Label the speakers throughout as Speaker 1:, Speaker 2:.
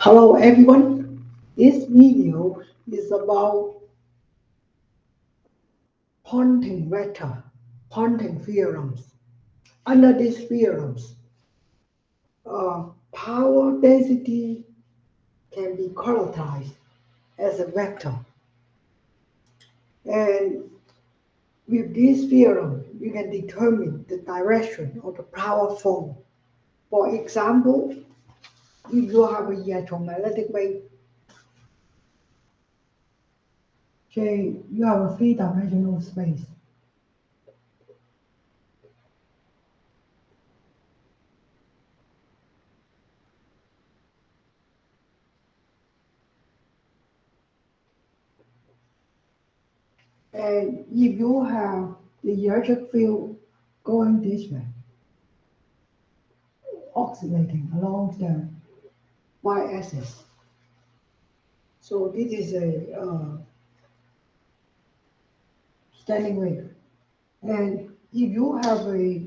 Speaker 1: Hello everyone, this video is about Poynting vector, Poynting theorems. Under these theorems, power density can be characterized as a vector. And with this theorem, you can determine the direction of the power flow. For example, if you have a electromagnetic wave, say you have a three-dimensional space. And if you have the electric field going this way, oscillating along the y-axis. So this is a standing wave. And if you have a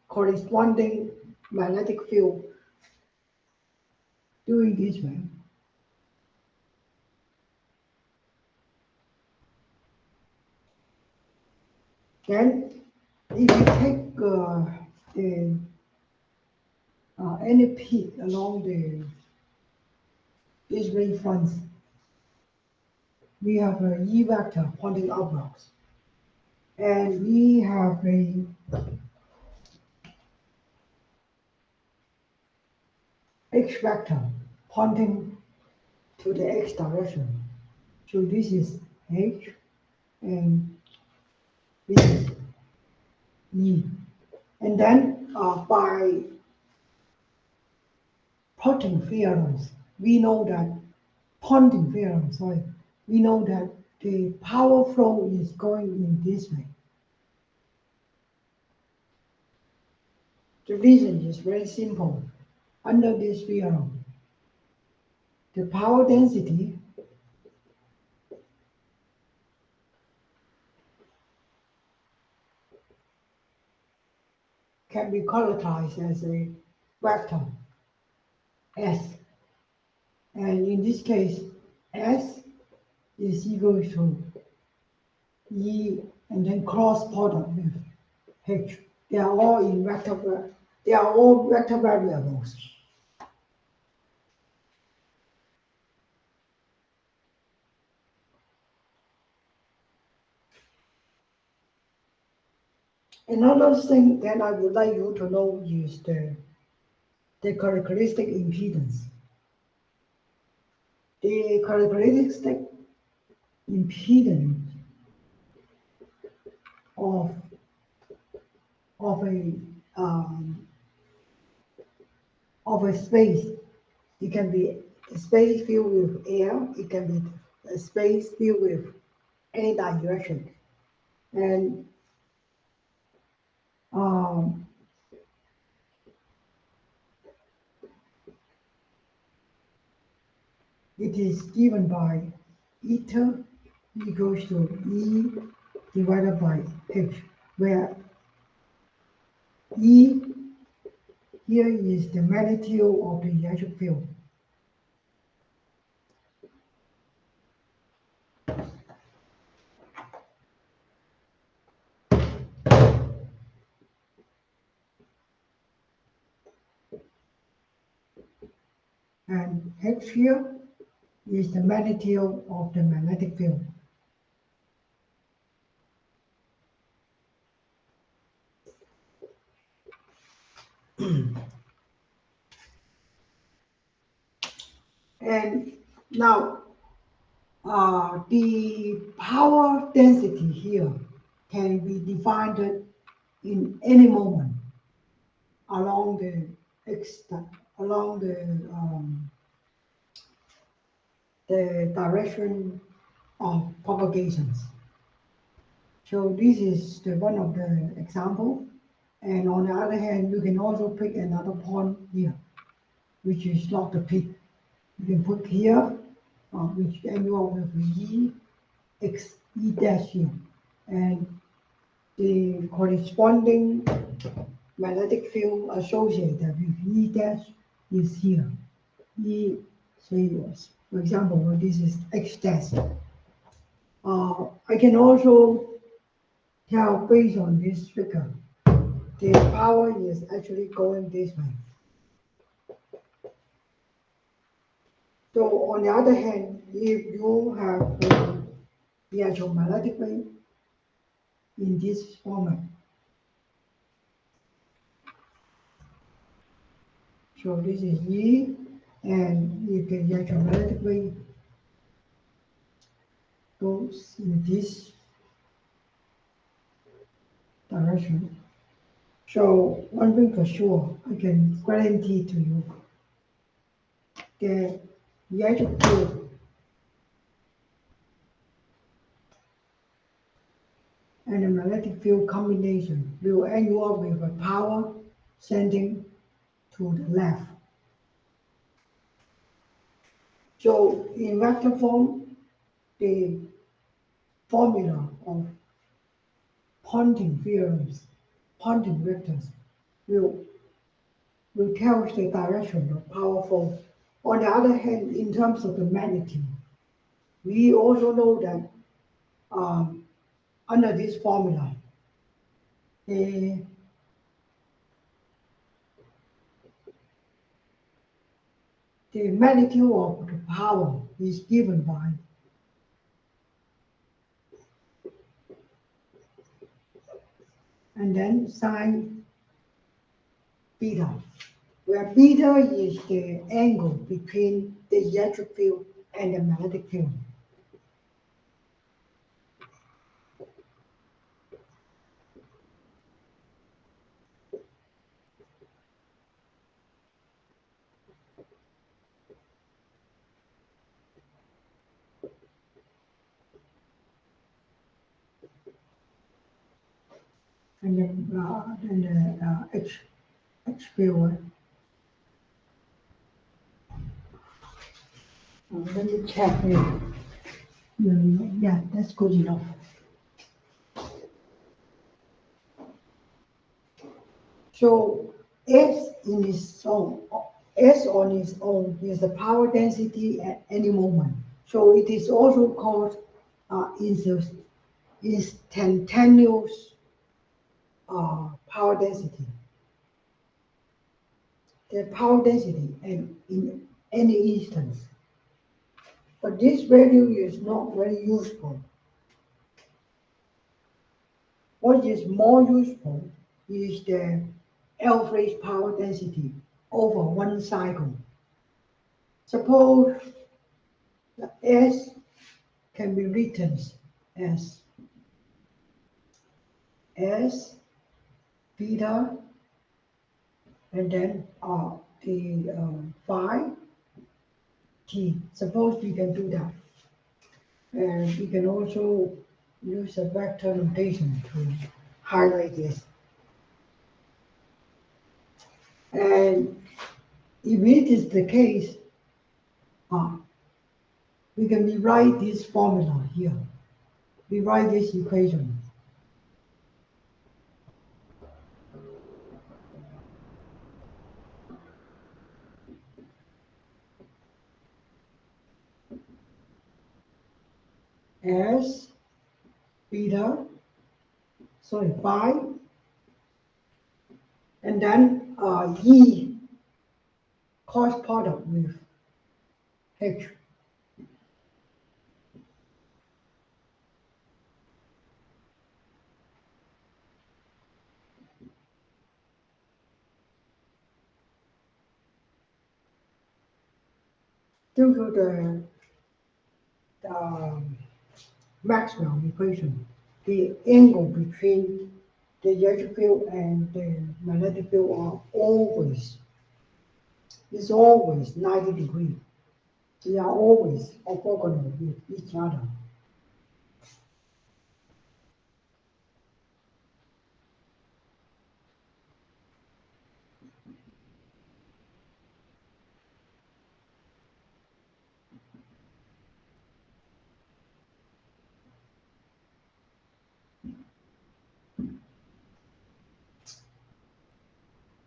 Speaker 1: corresponding magnetic field doing this way, then if you take the any peak along this wave front, we have a E vector pointing upwards. And we have a H vector pointing to the X direction. So this is H and this is E. And then by Poynting theorems, we know that Poynting theorem, sorry, we know that the power flow is going in this way. The reason is very simple. Under this theorem, the power density can be characterized as a vector S. And in this case, S is equal to E and then cross product with H. They are all in vector. They are all vector variables. Another thing that I would like you to know is the characteristic impedance. The characteristic impedance of of a um, of a space. It can be a space filled with air. It can be a space filled with any direction. And um, it is given by eta equals to E divided by H, where E here is the magnitude of the electric field. And H here is the magnitude of the magnetic field. And now the power density here can be defined in any moment along the x along the direction of propagations. So this is the one of the example. And on the other hand, you can also pick another point here, which is not the peak. You can put here, which end up with E x E dash here. And the corresponding magnetic field associated with E dash is here. E say, for example, this is X test. I can also tell based on this figure, the power is actually going this way. So on the other hand, if you have the electromagnetic wave in this format, so this is E, and if the electromagnetic wave goes in this direction, so one thing for sure, I can guarantee to you that the electric field and the magnetic field combination will end you up with a power sending to the left. So in vector form, the formula of Poynting theorems, Poynting vectors will tell us the direction of power flow. On the other hand, in terms of the magnitude, we also know that under this formula, the magnitude of the power is given by and then sine beta, where beta is the angle between the electric field and the magnetic field. And then the H field. Let me check here. Yeah, that's good enough. So S in its own, S on its own is the power density at any moment. So it is also called instantaneous power density. The power density and in any instance. But this value is not very useful. What is more useful is the average power density over one cycle. Suppose the S can be written as S beta and then the phi t. Suppose we can do that. And we can also use a vector notation to highlight this. And if it is the case, we can rewrite this formula here. Rewrite this equation. As beta, sorry, phi, and then E cross product with H. Due to the Maxwell equation, the angle between the electric field and the magnetic field are always, is always 90 degrees. They are always orthogonal with each other.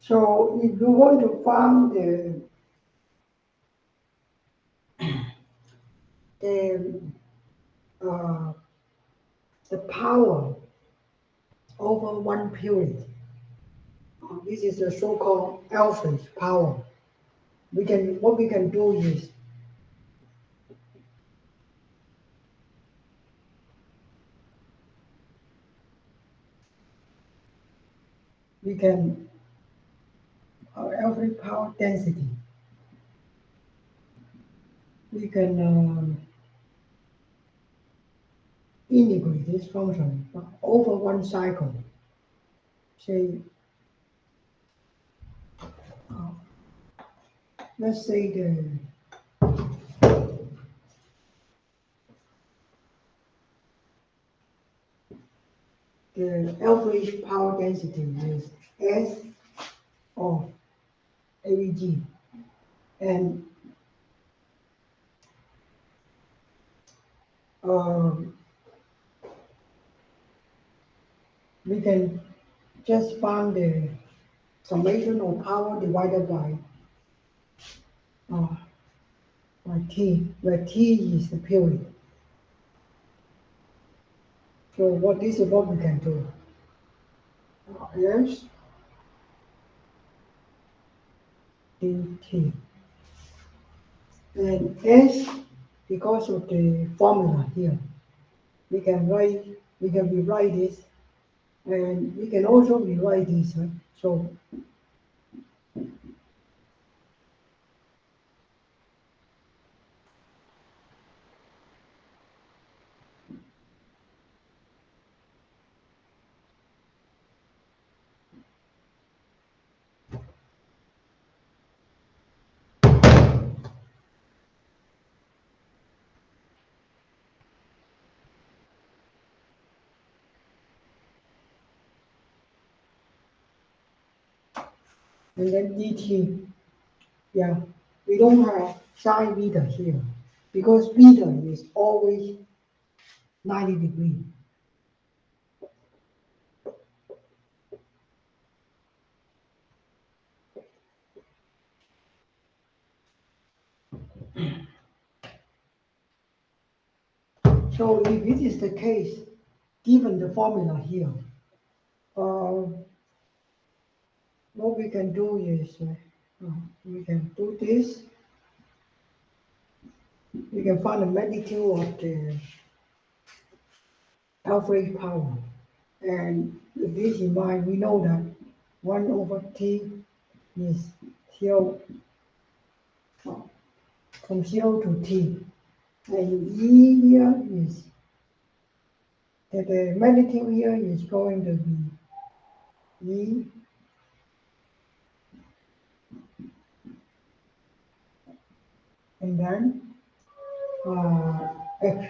Speaker 1: So if you want to find the uh, the power over one period. This is the so-called average power. What we can do is we can average power density. We can integrate this function over one cycle. Say, uh, let's say the average power density is S of AVG, and um, we can just find the summation of power divided uh, by T, where T is the period. So this is what we can do. S dt. And S, because of the formula here, we can rewrite this, and we can also rewrite this. Right? So and then dt, yeah, we don't have sine beta here because beta is always 90 degrees. So if it is the case, given the formula here, uh, what we can do is we can do this. We can find the magnitude of the average power. And with this in mind, we know that 1 over t is 0, from 0 to t. And E here is that the magnitude here is going to be E, and then H.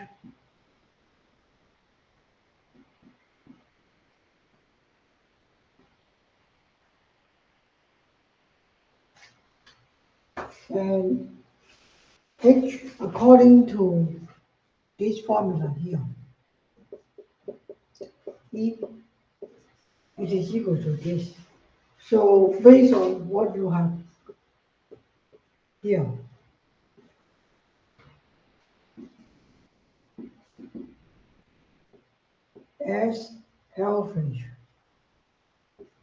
Speaker 1: And H, according to this formula here, E, it is equal to this. So based on what you have here, S average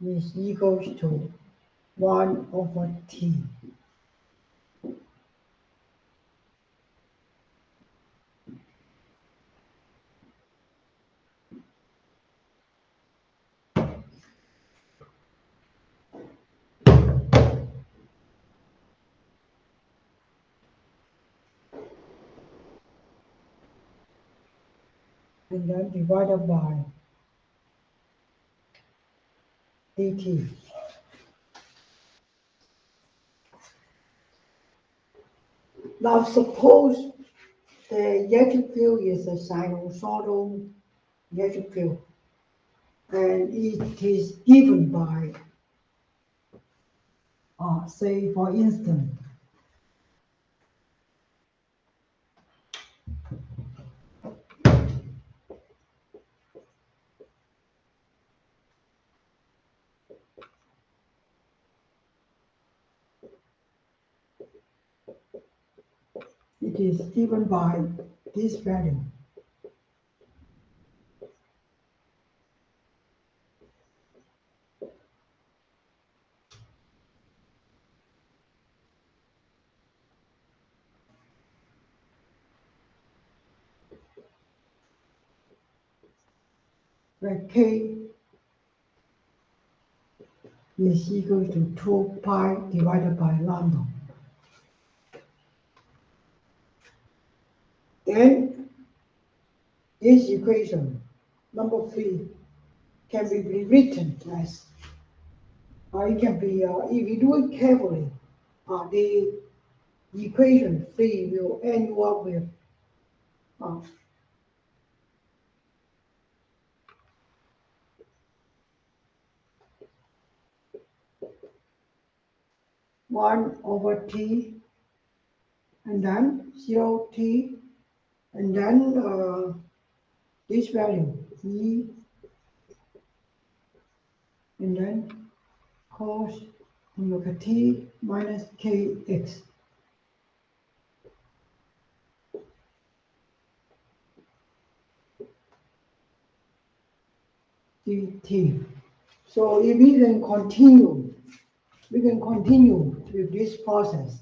Speaker 1: is equals to 1 over T. And then divided by dt. Now suppose the electric field is a sinusoidal electric field, and it is given by, say for instance, it is given by this value. Where k is equal to 2 pi divided by lambda. Then this equation, number 3, can be rewritten as, it can be, if you do it carefully, the equation 3 will end up with uh, 1 over t, and then 0 t, and then this value e, and then cos omega t minus kx dt. So if we can continue, with this process.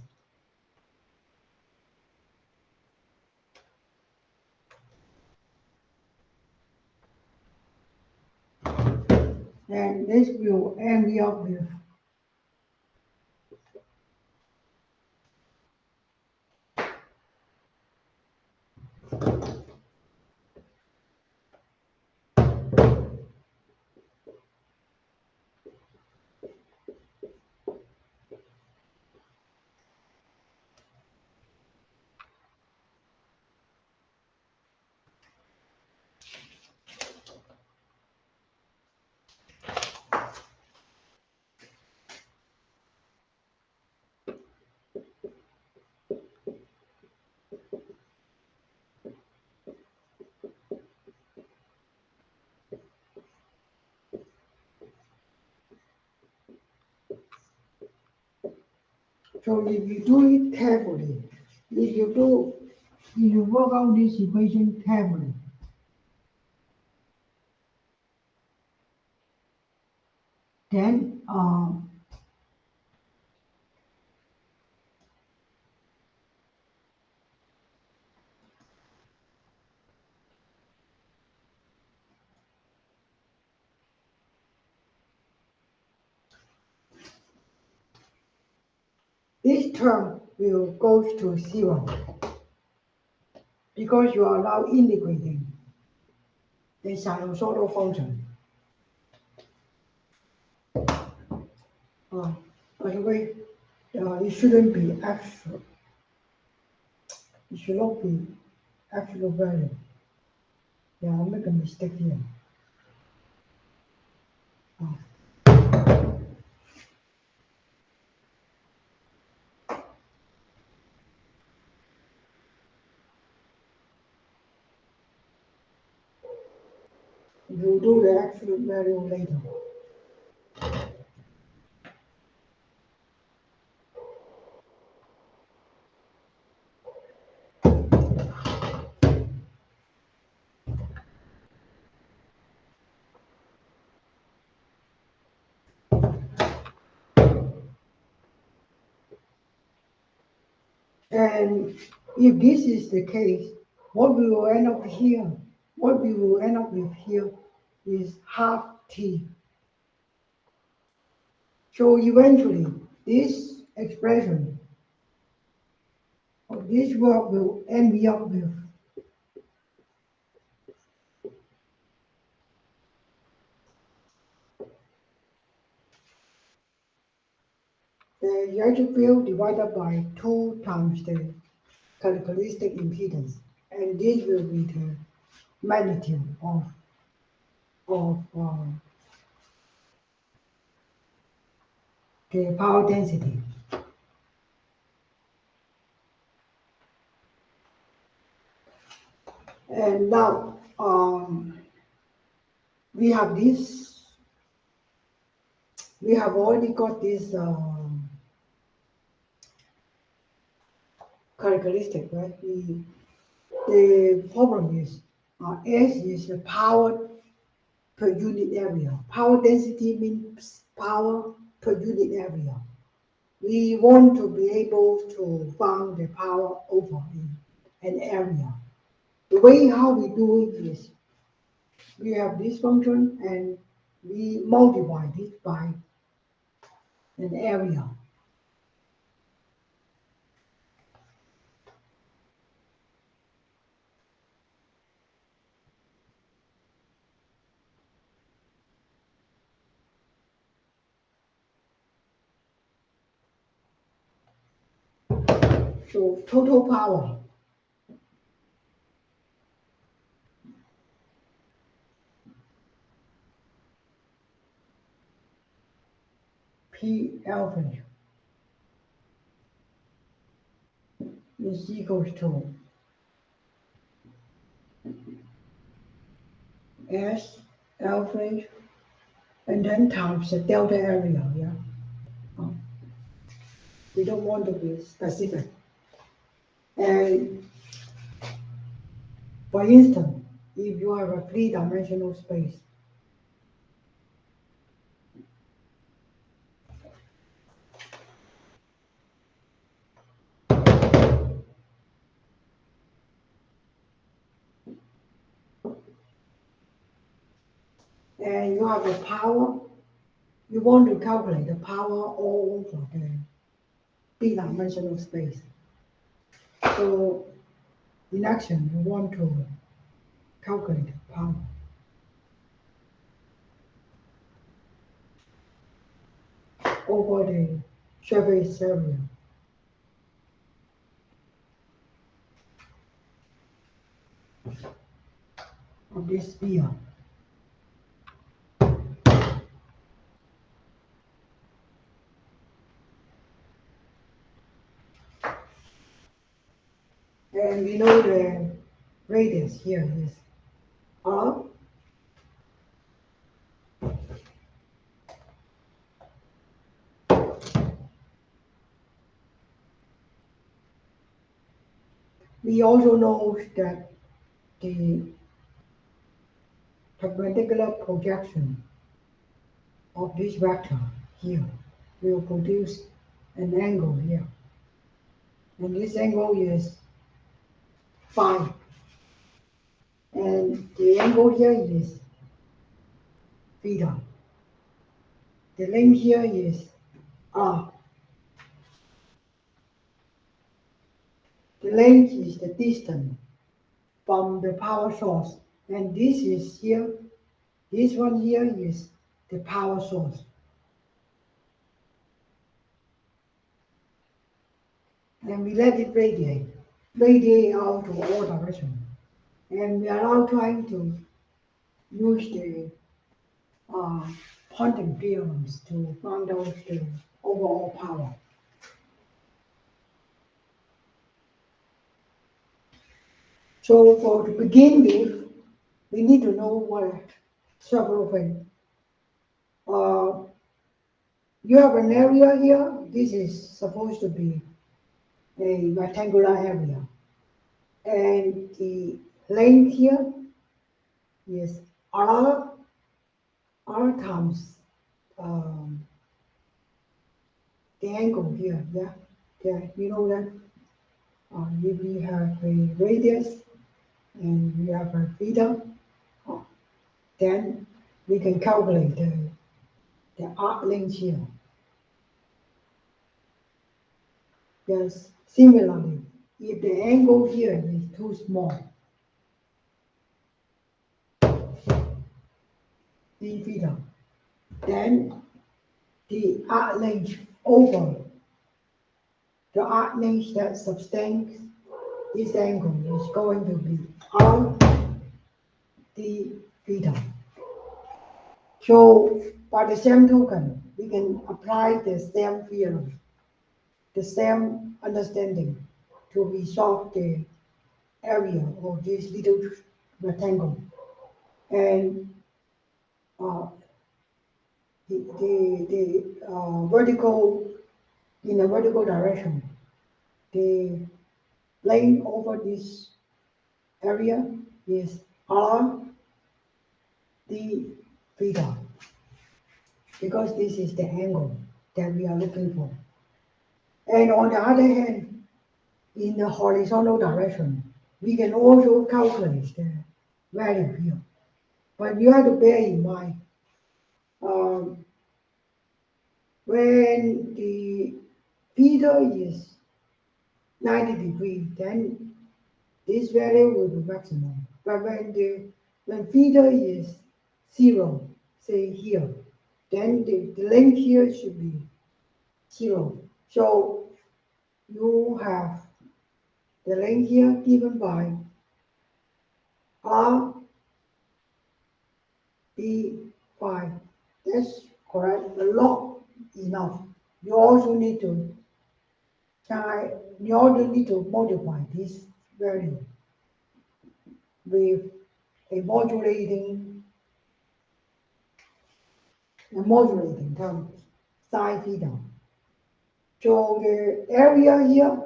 Speaker 1: And this will end up with so if you do it carefully, if you work out this equation carefully, then this term will go to 0 because you are now integrating the sinusoidal function. By the way, it shouldn't be absolute. It should not be absolute value. Yeah, I'll make a mistake here. We'll do the absolute value later. And if this is the case, what we will end up with here is half t. So eventually, this expression of this work will end up with the electric field divided by 2 times the characteristic impedance, and this will be the magnitude of the power density. And now we have already got this characteristic, right? the problem is S is the power per unit area. Power density means power per unit area. We want to be able to find the power over an area. The way how we do it is we have this function and we multiply it by an area. So total power P alpha is equals to S alpha and then times the delta area. Yeah, we don't want to be specific. And for instance, if you have a three-dimensional space, and you have a power, you want to calculate the power all over the three-dimensional space. So in action, you want to calculate the power. Over the surface area of this sphere. And we know the radius here is R. We also know that the perpendicular projection of this vector here will produce an angle here. And this angle is phi. And the angle here is theta. The length here is r. The length is the distance from the power source. And this is here, this one here is the power source. And we let it radiate out to all directions. And we are now trying to use the Poynting theorems to find out the overall power. So for to begin with, we need to know what several things. You have an area here. This is supposed to be a rectangular area. And the length here is R times the angle here. Yeah, you know that. If we have a radius and we have a theta, then we can calculate the arc length here. Yes, similarly, if the angle here is too small, d theta, then the arc length over the arc length that subtends this angle is going to be r d theta. So by the same token, we can apply the same theorem, the same understanding to resolve the area of this little rectangle. And the vertical, in the vertical direction, the length over this area is r d theta, because this is the angle that we are looking for. And on the other hand, in the horizontal direction, we can also calculate the value here. But you have to bear in mind, um, when the theta is 90 degrees, then this value will be maximum. But when theta is 0, say here, then the length here should be 0. So you have the length here given by r d phi. That's correct. The log enough. You also need to multiply this value with a modulating term sine theta. So the area here,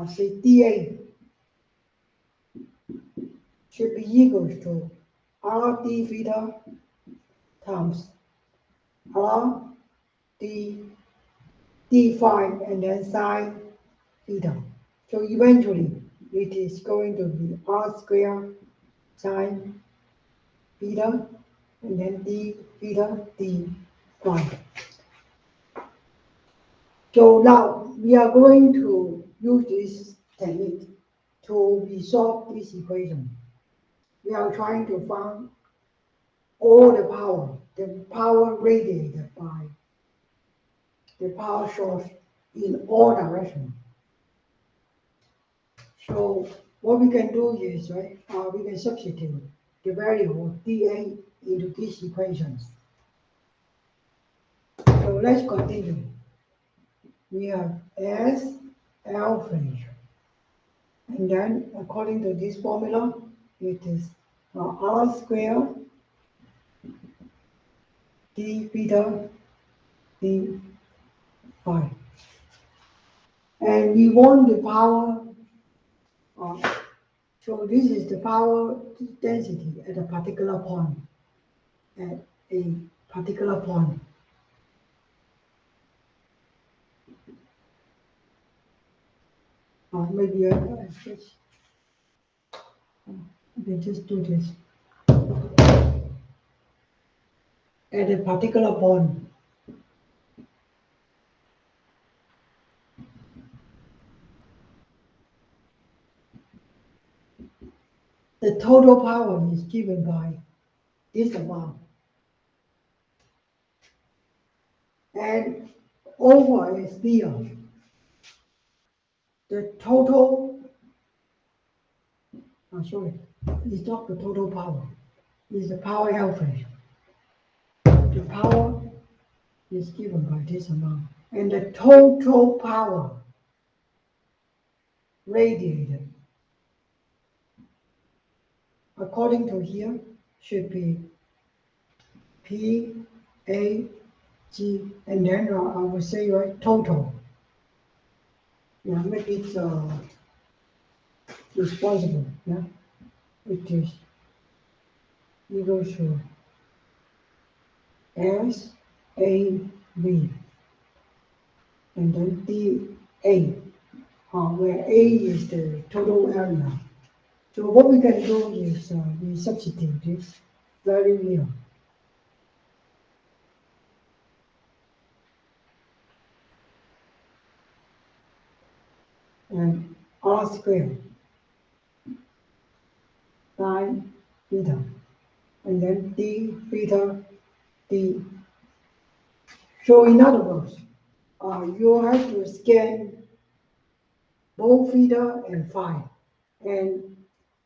Speaker 1: say dA, should be equal to r d theta times r d phi and then sine theta. So eventually it is going to be r squared sine theta and then d theta d phi. So now we are going to use this technique to resolve this equation. We are trying to find all the power radiated by the power source in all directions. So what we can do is, we can substitute the value of dA into these equations. So let's continue. We have S average, and then according to this formula, it is r squared d theta d phi. And we want the power, so this is the power density at a particular point, at a particular point. Maybe I can just do this. At a particular point. The total power is given by this amount. And over a sphere, the total, it's not the total power, it's the power average. The power is given by this amount. And the total power radiated, according to here, should be P, A, G, and then I will say total. Yeah, make it responsible. Yeah, it is equal to S A V and then D A, where A is the total area. So what we can do is we substitute this value here. And r squared sine theta, and then d theta d. So in other words, you have to scan both theta and phi, and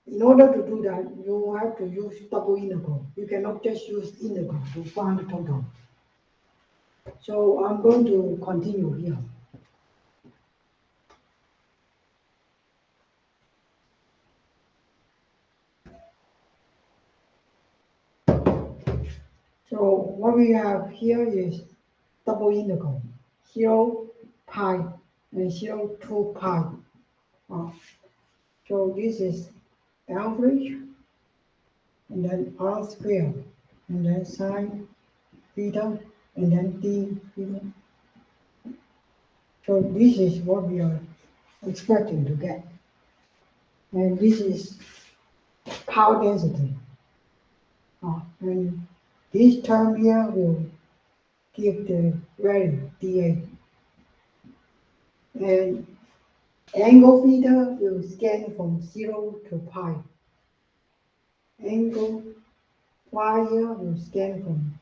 Speaker 1: in order to do that, you have to use double integral. You cannot just use integral to find the total. So I'm going to continue here. So what we have here is double integral, 0 pi and 0 to pi. So this is average, and then R squared, and then sine theta, and then d theta. So this is what we are expecting to get. And this is power density. And this term here will give the value dA. And angle theta will scan from 0 to pi. Angle phi here will scan from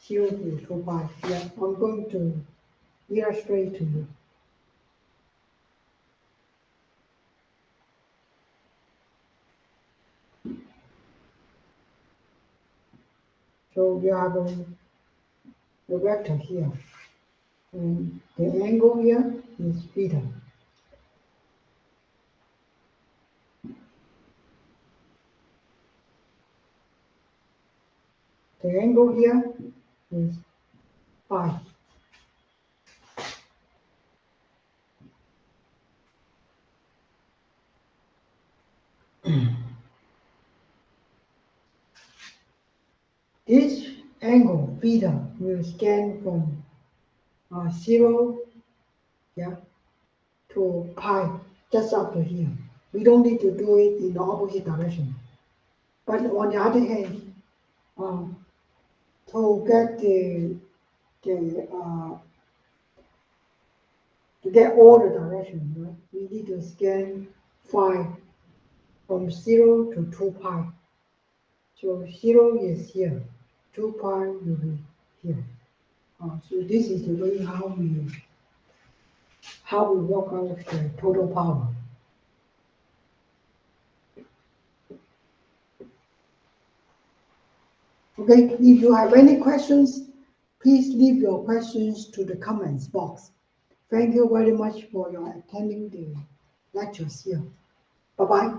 Speaker 1: 0 to 2 pi. Yeah, I'm going to illustrate to you. So you have a vector here. And the angle here is theta. The angle here is phi. This angle theta will scan from 0, yeah, to pi just after here. We don't need to do it in the opposite direction. But on the other hand, to get the to get all the direction, right, we need to scan phi from 0 to 2 pi. So 0 is here, 2 pi will be here. So this is the way how we work out the total power. Okay, if you have any questions, please leave your questions to the comments box. Thank you very much for your attending the lectures here. Bye-bye.